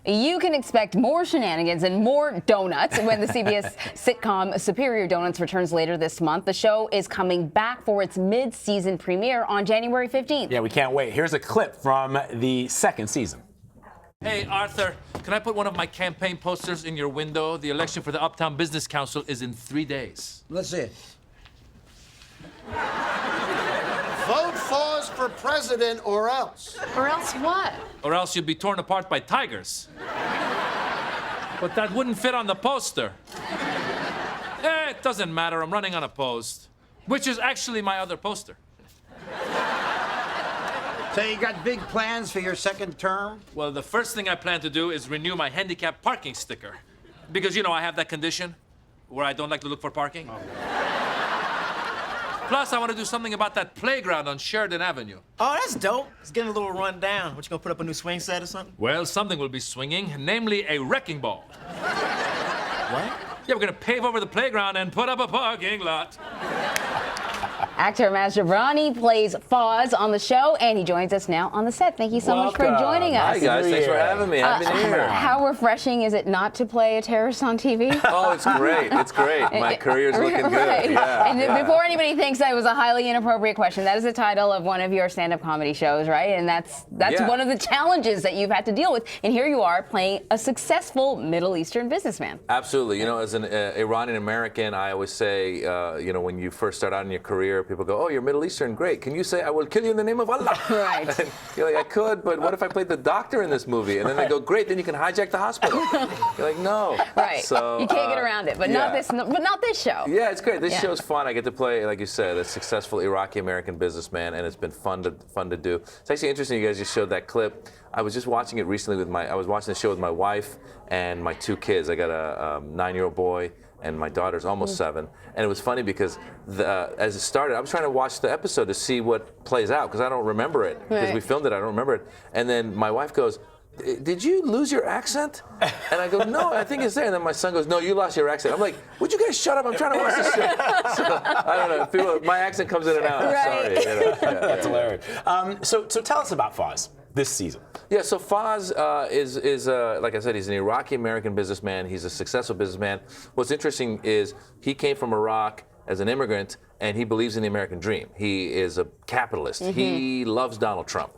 You can expect more shenanigans and more donuts when the CBS sitcom Superior Donuts returns later this month. The show is coming back for its mid-season premiere on January 15th. Yeah, we can't wait. Here's a clip from the second season. Hey, Arthur, can I put one of my campaign posters in your window? The election for the Uptown Business Council is in 3 days. Let's see it. Vote Fawz for president or else. Or else what? Or else you'd be torn apart by tigers. But that wouldn't fit on the poster. It doesn't matter. I'm running unopposed, which is actually my other poster. So you got big plans for your second term? Well, the first thing I plan to do is renew my handicap parking sticker. Because, I have that condition where I don't like to look for parking. Oh. Plus, I want to do something about that playground on Sheridan Avenue. Oh, that's dope. It's getting a little run down. What, you gonna put up a new swing set or something? Well, something will be swinging, namely a wrecking ball. What? Yeah, we're gonna pave over the playground and put up a parking lot. Actor Maz Jobrani plays Fawz on the show, and he joins us now on the set. Thank you so much for joining us. Hi, guys. Thanks for having me. Happy New Year. How refreshing is it not to play a terrorist on TV? Oh, it's great. It's great. My career's looking good. Right. Yeah, And before anybody thinks that was a highly inappropriate question, that is the title of one of your stand-up comedy shows, right? And that's one of the challenges that you've had to deal with. And here you are playing a successful Middle Eastern businessman. Absolutely. As an Iranian American, I always say, when you first start out in your career, people go, "Oh, you're Middle Eastern, great. Can you say, I will kill you in the name of Allah?" Right. And you're like, I could, but what if I played the doctor in this movie? And then they go, great, then you can hijack the hospital. You're like, no. Right. So, you can't get around it, but not this show. Yeah, it's great. This show's fun. I get to play, like you said, a successful Iraqi American businessman, and it's been fun to do. It's actually interesting you guys just showed that clip. I was just watching it recently I was watching the show with my wife and my 2 kids. I got a 9-year-old boy, and my daughter's almost 7. And it was funny because as it started, I was trying to watch the episode to see what plays out because I don't remember it. Because we filmed it, I don't remember it. And then my wife goes, "Did you lose your accent?" And I go, "No, I think it's there." And then my son goes, "No, you lost your accent." I'm like, "Would you guys shut up? I'm trying to watch this show." So, I don't know. My accent comes in and out. Right. I'm sorry. That's hilarious. So tell us about Fawz this season. Yeah, so Fawz is like I said, he's an Iraqi American businessman. He's a successful businessman. What's interesting is he came from Iraq as an immigrant, and he believes in the American dream. He is a capitalist. Mm-hmm. He loves Donald Trump.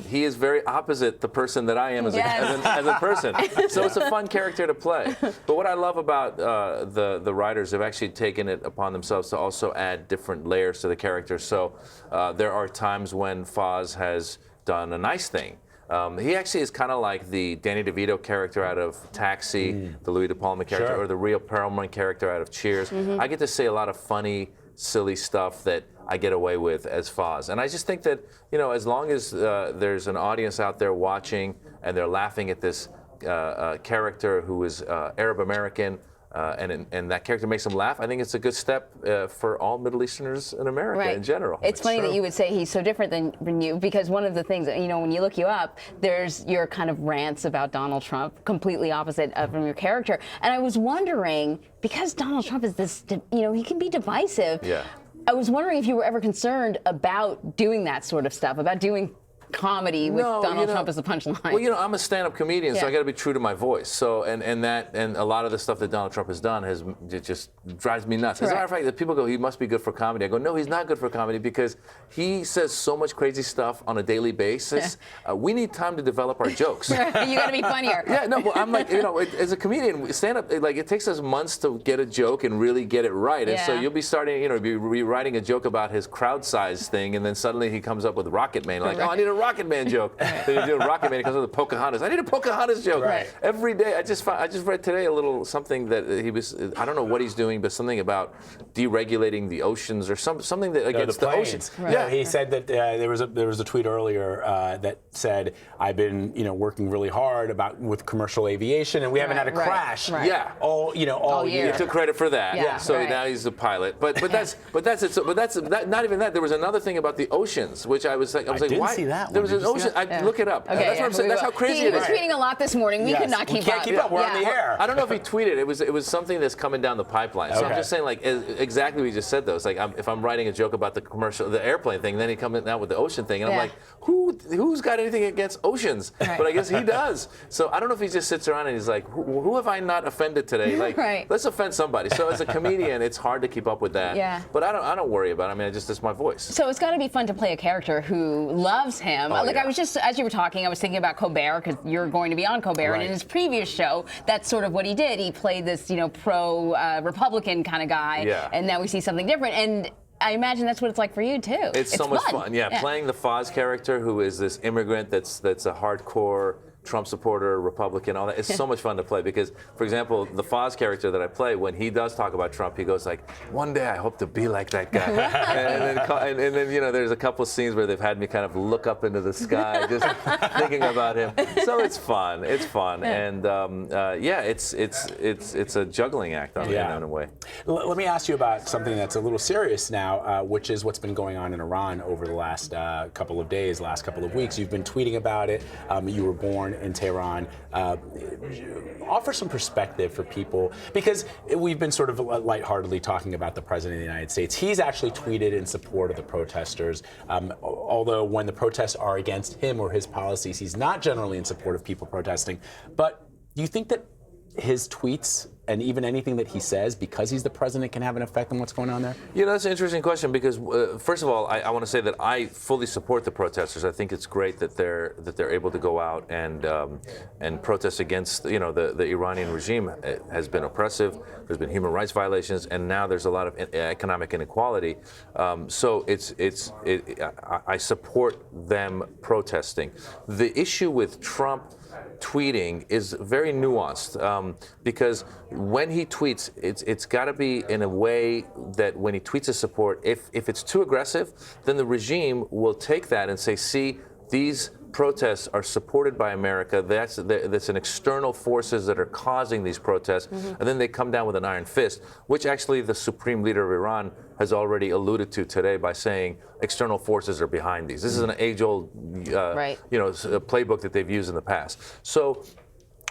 He is very opposite the person that I am as a person. So it's a fun character to play. But what I love about the writers, have actually taken it upon themselves to also add different layers to the character. So there are times when Fawz has done a nice thing. He actually is kind of like the Danny DeVito character out of Taxi, the Louis De Palma character, or the Rhea Perlman character out of Cheers. I get to say a lot of funny, silly stuff that I get away with as Fawz. And I just think that, as long as there's an audience out there watching and they're laughing at this character who is Arab American, and that character makes them laugh, I think it's a good step for all Middle Easterners in America in general. It's funny that you would say he's so different than you, because one of the things, when you look you up, there's your kind of rants about Donald Trump, completely opposite from your character. And I was wondering, because Donald Trump is this, he can be divisive. Yeah. I was wondering if you were ever concerned about doing that sort of stuff, about doing comedy with Donald Trump as the punchline. Well, I'm a stand-up comedian, so I got to be true to my voice. So, and a lot of the stuff that Donald Trump has done it just drives me nuts. As a matter of fact, the people go, "He must be good for comedy." I go, "No, he's not good for comedy because he says so much crazy stuff on a daily basis. We need time to develop our jokes. You got to be funnier." Yeah, no, well, I'm like, as a comedian, stand-up, it takes us months to get a joke and really get it right. And so you'll be starting, be rewriting a joke about his crowd size thing, and then suddenly he comes up with Rocket Man, like, "Oh, I need a Rocket Man joke." Then you do a Rocket Man, he comes up with Pocahontas. I need a Pocahontas joke. Every day. I just read today a little something that he was, I don't know what he's doing, but something about deregulating the oceans or something that against the oceans. Yeah, he said that there was a tweet earlier that said, "I've been working really hard with commercial aviation, and we haven't had a crash." Yeah, all year. He took credit for that. Yeah, so now he's a pilot. But that's it. So, but that's not even that. There was another thing about the oceans, which I was like, I didn't why? see that that There one. was an ocean. Look it up. Okay, That's what I'm saying. That's how crazy he it was is. tweeting a lot this morning. We could not keep We can't up. keep up. We're on the air. I don't know if he tweeted. It was something that's coming down the pipeline. So I'm Okay. just saying, like, exactly what you just said, though. It's like if I'm writing a joke about the airplane thing, then he comes out with the ocean thing, and I'm Yeah. like, who's got anything against oceans? Right. But I guess he does. So I don't know if he just sits around and he's like, who have I not offended today? Like, Right. let's offend somebody. So as a comedian, it's hard to keep up with that. Yeah. But I don't worry about it. I mean, it's my voice. So it's got to be fun to play a character who loves him. Oh, Like yeah. I was just, as you were talking, I was thinking about Colbert because you're going to be on Colbert, and in Right. his previous show, that's sort of what he did. He played this, pro-Republican kind of guy, Yeah. and now we see something different. And I imagine that's what it's like for you too. It's so much fun. Yeah, playing the Fawz character, who is this immigrant that's a hardcore Trump supporter, Republican, all that. It's so much fun to play because, for example, the Fawz character that I play, when he does talk about Trump, he goes like, "One day I hope to be like that guy." and then there's a couple of scenes where they've had me kind of look up into the sky, just thinking about him. So it's fun. It's fun, and it's a juggling act in a way. Let me ask you about something that's a little serious now, which is what's been going on in Iran over the last couple of days, last couple of weeks. You've been tweeting about it. You were born in Tehran. Offer some perspective for people, because we've been sort of lightheartedly talking about the President of the United States. He's actually tweeted in support of the protesters, although when the protests are against him or his policies, he's not generally in support of people protesting. But do you think that his tweets and even anything that he says, because he's the president, can have an effect on what's going on there? That's an interesting question because, first of all, I want to say that I fully support the protesters. I think it's great that they're able to go out and protest against, the Iranian regime. It has been oppressive. There's been human rights violations, and now there's a lot of economic inequality. So I support them protesting. The issue with Trump tweeting is very nuanced because when he tweets, it's got to be in a way that when he tweets his support, if it's too aggressive, then the regime will take that and say, see, these protests are supported by America. That's an external forces that are causing these protests, and then they come down with an iron fist, which actually the supreme leader of Iran has already alluded to today by saying external forces are behind these. This is an age-old, playbook that they've used in the past. So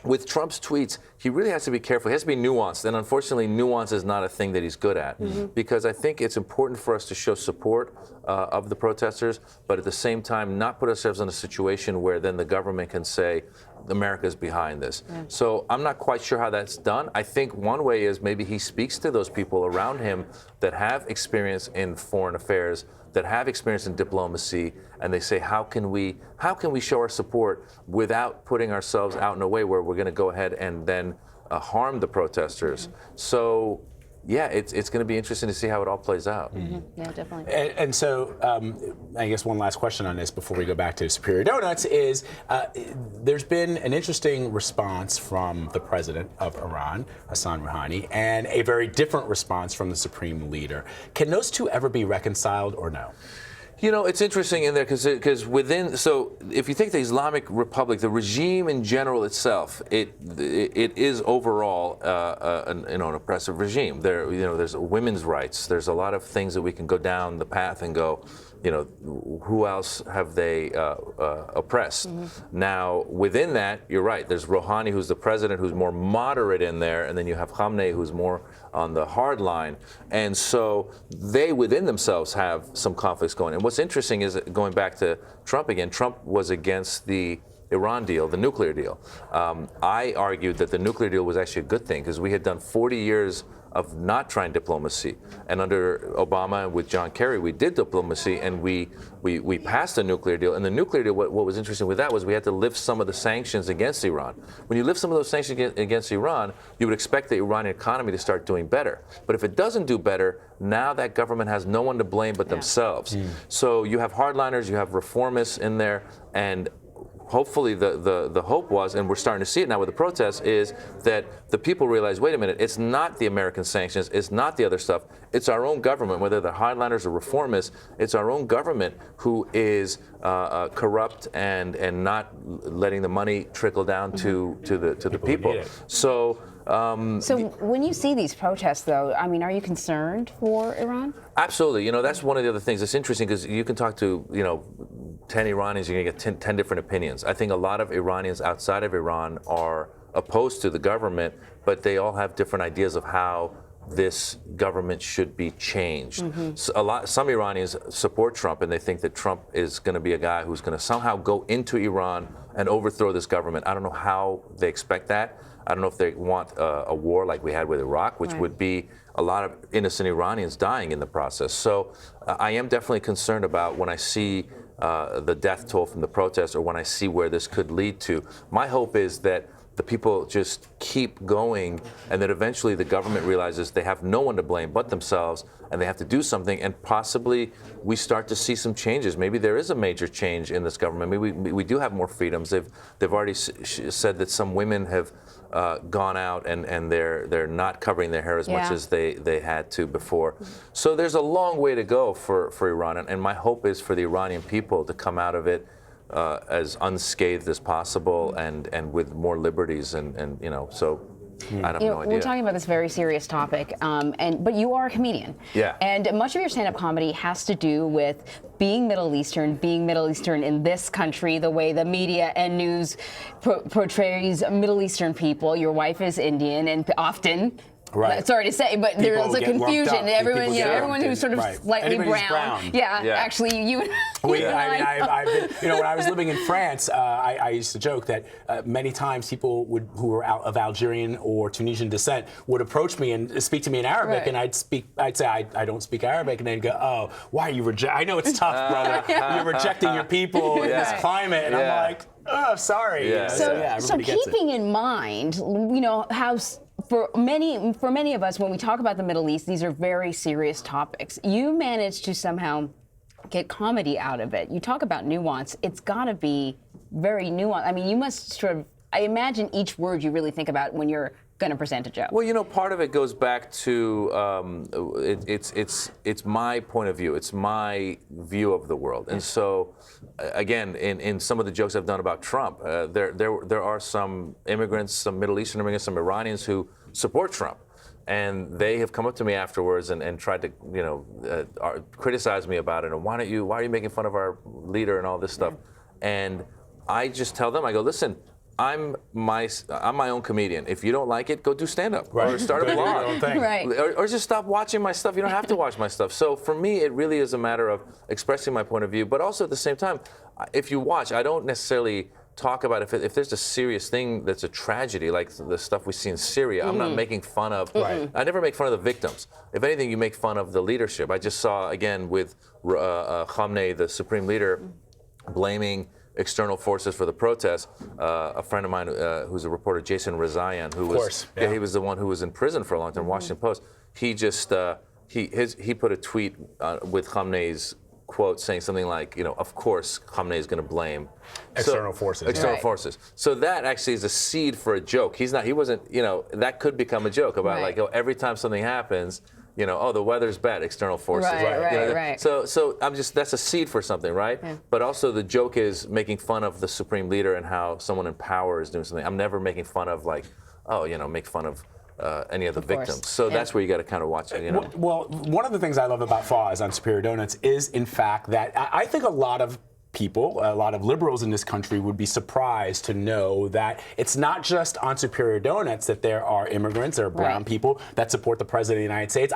with Trump's tweets, he really has to be careful. He has to be nuanced, and unfortunately, nuance is not a thing that he's good at. Because I think it's important for us to show support of the protesters, but at the same time, not put ourselves in a situation where then the government can say, America's behind this. So I'm not quite sure how that's done. I think one way is maybe he speaks to those people around him that have experience in foreign affairs, that have experience in diplomacy, and they say, how can we show our support without putting ourselves out in a way where we're going to go ahead and then harm the protesters? So, yeah, it's going to be interesting to see how it all plays out. Yeah, definitely. And so, I guess one last question on this before we go back to Superior Donuts is, there's been an interesting response from the president of Iran, Hassan Rouhani, and a very different response from the supreme leader. Can those two ever be reconciled or no? It's interesting in there because if you take the Islamic Republic, the regime in general itself, it is overall an oppressive regime. There's women's rights. There's a lot of things that we can go down the path and go, who else have they oppressed? Now, within that, you're right. There's Rouhani, who's the president, who's more moderate in there, and then you have Khamenei, who's more on the hard line. And so they, within themselves, have some conflicts going. And what's interesting is, going back to Trump again, Trump was against the Iran deal, the nuclear deal. I argued that the nuclear deal was actually a good thing because we had done 40 years of not trying diplomacy. And under Obama and with John Kerry, we did diplomacy, and we passed a nuclear deal. And the nuclear deal, what was interesting with that was we had to lift some of the sanctions against Iran. When you lift some of those sanctions against Iran, you would expect the Iranian economy to start doing better. But if it doesn't do better, now that government has no one to blame but themselves. So you have hardliners, you have reformists in there, and hopefully the hope was, and we're starting to see it now with the protests, is that the people realize, wait a minute, it's not the American sanctions, it's not the other stuff, it's our own government, whether they're hardliners or reformists, it's our own government who is corrupt and not letting the money trickle down to the people. So when you see these protests, though, I mean, are you concerned for Iran? Absolutely. That's one of the other things that's interesting because you can talk to, 10 Iranians, you're going to get 10 different opinions. I think a lot of Iranians outside of Iran are opposed to the government, but they all have different ideas of how this government should be changed. So some Iranians support Trump, and they think that Trump is going to be a guy who's going to somehow go into Iran and overthrow this government. I don't know how they expect that. I don't know if they want a war like we had with Iraq, which would be a lot of innocent Iranians dying in the process. So I am definitely concerned about when I see the death toll from the protests, or when I see where this could lead to. My hope is that the people just keep going, and that eventually the government realizes they have no one to blame but themselves, and they have to do something, and possibly we start to see some changes. Maybe there is a major change in this government. Maybe we do have more freedoms. They've already said that some women have gone out and they're not covering their hair as much as they had to before. So there's a long way to go for Iran, and my hope is for the Iranian people to come out of it as unscathed as possible, and with more liberties, and so I have no idea. We're talking about this very serious topic, but you are a comedian. Yeah. And much of your stand-up comedy has to do with being Middle Eastern in this country, the way the media and news portrays Middle Eastern people. Your wife is Indian, and often. Right. Sorry to say, but People there's a get lumped confusion. up. Everyone, People get everyone lumped who's in. sort of Right. slightly Anybody's brown. brown. Yeah, actually, you. I've been, when I was living in France, I used to joke that many times people who were of Algerian or Tunisian descent would approach me and speak to me in Arabic, and I'd say I don't speak Arabic, and they'd go, oh, why are you I know it's tough, brother. You're rejecting your people in this climate, and I'm like, oh, sorry. Yeah. So keeping in mind, how. For many of us, when we talk about the Middle East, these are very serious topics. You managed to somehow get comedy out of it. You talk about nuance. It's got to be very nuanced. I mean, you must sort of, I imagine each word you really think about when you're going to present a joke. Well, part of it goes back to it's my point of view. It's my view of the world. And so, again, in some of the jokes I've done about Trump, there are some immigrants, some Middle Eastern immigrants, some Iranians who support Trump. And they have come up to me afterwards and tried to, criticize me about it. And why are you making fun of our leader and all this stuff? And I just tell them, I go, listen, I'm my own comedian. If you don't like it, go do stand-up or start a blog, or just stop watching my stuff. You don't have to watch my stuff. So for me, it really is a matter of expressing my point of view. But also at the same time, if you watch, I don't necessarily talk about if there's a serious thing that's a tragedy, like the stuff we see in Syria. I'm not making fun of. I never make fun of the victims. If anything, you make fun of the leadership. I just saw again with Khamenei, the supreme leader, blaming external forces for the protests. A friend of mine who's a reporter, Jason Rezaian, who he was the one who was in prison for a long time, Washington Post. He just he put a tweet with Khamenei's quote saying something like, of course Khamenei is going to blame external forces. External forces. So that actually is a seed for a joke. He wasn't, that could become a joke about like, every time something happens, the weather's bad, external forces. Right. So that's a seed for something, right? Yeah. But also the joke is making fun of the supreme leader and how someone in power is doing something. I'm never making fun of like, make fun of any of the victims. So that's where you got to kind of watch it, Well, one of the things I love about Fawz on Superior Donuts is, in fact, that I think a lot of people, a lot of liberals in this country would be surprised to know that it's not just on Superior Donuts that there are immigrants, there are brown people that support the President of the United States.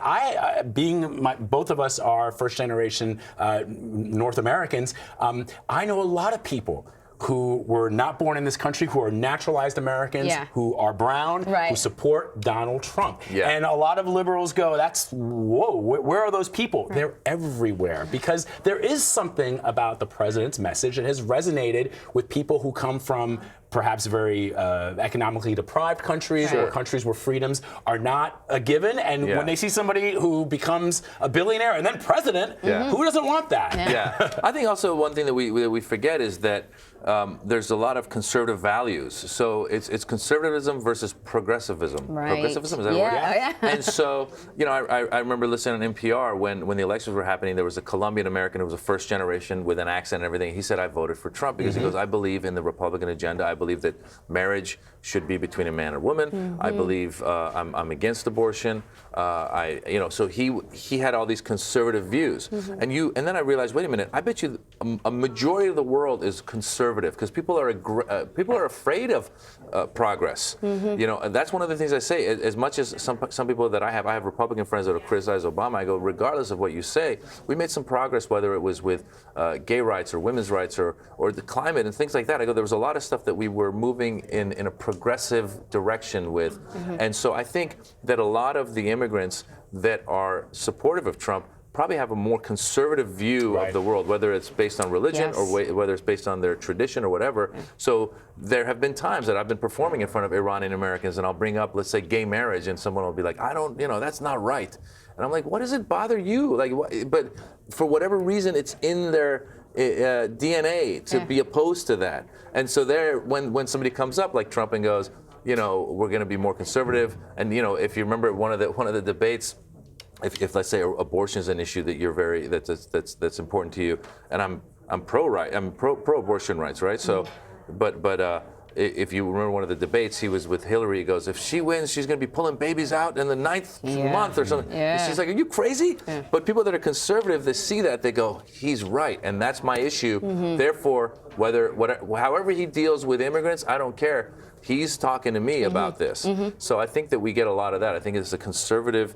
Both of us are first-generation North Americans. I know a lot of people who were not born in this country, who are naturalized Americans, who are brown, who support Donald Trump. Yeah. And a lot of liberals go, whoa, where are those people? They're everywhere, because there is something about the president's message that has resonated with people who come from perhaps very economically deprived countries or countries where freedoms are not a given. And when they see somebody who becomes a billionaire and then president, who doesn't want that? Yeah. I think also one thing that we forget is that there's a lot of conservative values. So it's conservatism versus progressivism. Right. Progressivism, is that a word? Yeah. And so, I remember listening on NPR when the elections were happening, there was a Colombian American who was a first generation with an accent and everything. He said, I voted for Trump because he goes, I believe in the Republican agenda. I believe that marriage should be between a man and woman. I believe I'm against abortion. So he had all these conservative views, and then I realized, wait a minute, I bet you a majority of the world is conservative because people are afraid of progress. And that's one of the things I say. As much as some people that I have Republican friends that will criticize Obama. I go, regardless of what you say, we made some progress, whether it was with gay rights or women's rights or the climate and things like that. I go, there was a lot of stuff that we were moving in a progressive direction with. And so I think that a lot of the immigrants that are supportive of Trump probably have a more conservative view of the world, whether it's based on religion or whether it's based on their tradition or whatever. So there have been times that I've been performing in front of Iranian Americans and I'll bring up, let's say, gay marriage, and someone will be like, I don't, that's not right. And I'm like, what does it bother you? Like, but for whatever reason, it's in their DNA to be opposed to that. And so when somebody comes up like Trump and goes, we're going to be more conservative, and if you remember one of the debates, if let's say abortion is an issue that that's important to you, and I'm pro-abortion rights, right? So, but if you remember one of the debates, he was with Hillary. He goes, if she wins, she's going to be pulling babies out in the 9th month or something. And she's like, are you crazy? But people that are conservative, they see that, they go, he's right, and that's my issue. Therefore, however he deals with immigrants, I don't care. He's talking to me about this. So I think that we get a lot of that. I think it's the conservative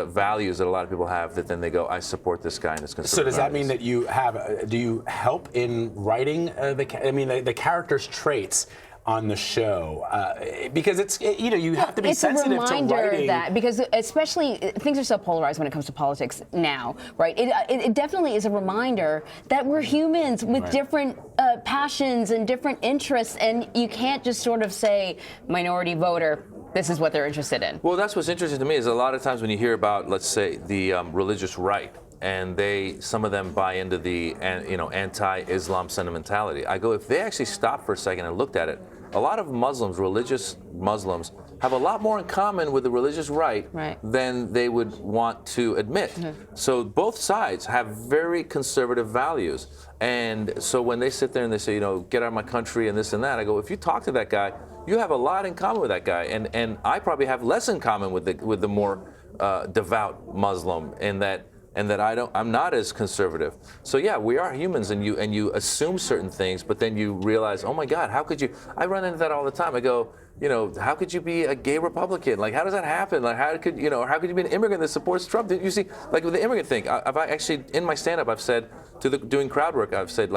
values that a lot of people have that then they go, I support this guy and his conservative So does that values. mean that you have, do you help in writing the character's traits on the show, because it's you have to be sensitive to writing. It's a reminder of that, because especially things are so polarized when it comes to politics now, right? It definitely is a reminder that we're humans with different passions and different interests, and you can't just sort of say minority voter, this is what they're interested in. Well, that's what's interesting to me is a lot of times when you hear about, let's say, the religious right, and some of them buy into the anti-Islam sentimentality. I go, if they actually stopped for a second and looked at it, a lot of Muslims, religious Muslims, have a lot more in common with the religious right than they would want to admit. So both sides have very conservative values. And so when they sit there and they say, get out of my country and this and that, I go, if you talk to that guy, you have a lot in common with that guy. And I probably have less in common with the more devout Muslim in that. And that I'm not as conservative. So yeah, we are humans, and you assume certain things, but then you realize, oh my God, how could you? I run into that all the time. I go, how could you be a gay Republican? Like, how does that happen? Like, how could you be an immigrant that supports Trump? You see, like with the immigrant thing, I've actually in my stand-up, I've said doing crowd work, I've said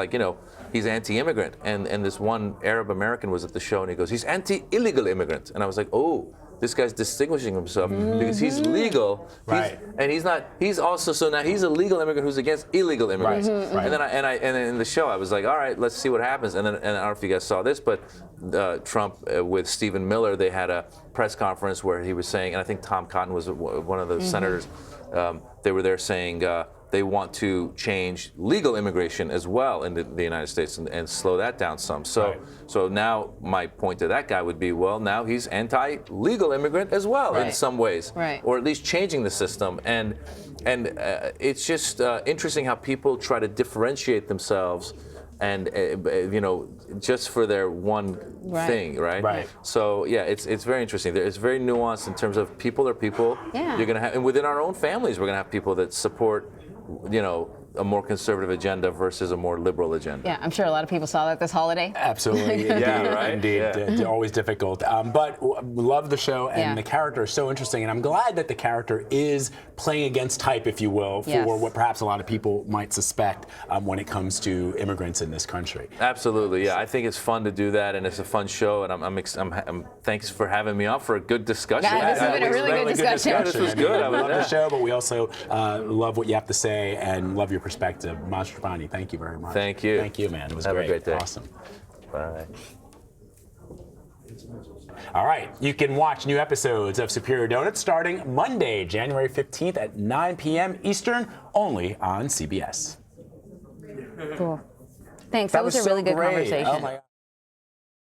he's anti-immigrant, and this one Arab American was at the show, and he goes, he's anti-illegal immigrant, and I was like, oh. This guy's distinguishing himself because he's legal, and he's not. He's also now he's a legal immigrant who's against illegal immigrants. And then in the show I was like, all right, let's see what happens. And I don't know if you guys saw this, but Trump with Stephen Miller, they had a press conference where he was saying, and I think Tom Cotton was one of the senators. They were there saying they want to change legal immigration as well in the United States and slow that down some. So now my point to that guy would be, well, now he's anti-legal immigrant as well in some ways, or at least changing the system. And it's just interesting how people try to differentiate themselves and just for their one thing, right? So yeah, it's very interesting. It's very nuanced in terms of people are people. You're gonna have, and within our own families, we're gonna have people that support, a more conservative agenda versus a more liberal agenda. Yeah, I'm sure a lot of people saw that this holiday. Absolutely. Indeed. Always difficult. But love the show, and the character is so interesting, and I'm glad that the character is playing against type, if you will, for what perhaps a lot of people might suspect when it comes to immigrants in this country. Absolutely, yeah. I think it's fun to do that, and it's a fun show, and I'm thanks for having me on for a good discussion. Yeah, this has been a really good discussion. Yeah, this was good. I love the show, but we also love what you have to say and love your perspective. Maz Jobrani, thank you very much. Thank you. Thank you, man. It was Have great. a great day. Awesome. Bye. All right, you can watch new episodes of Superior Donuts starting Monday, January 15th at 9 p.m. Eastern, only on CBS. Cool. Thanks. That was a really good conversation. Oh my God.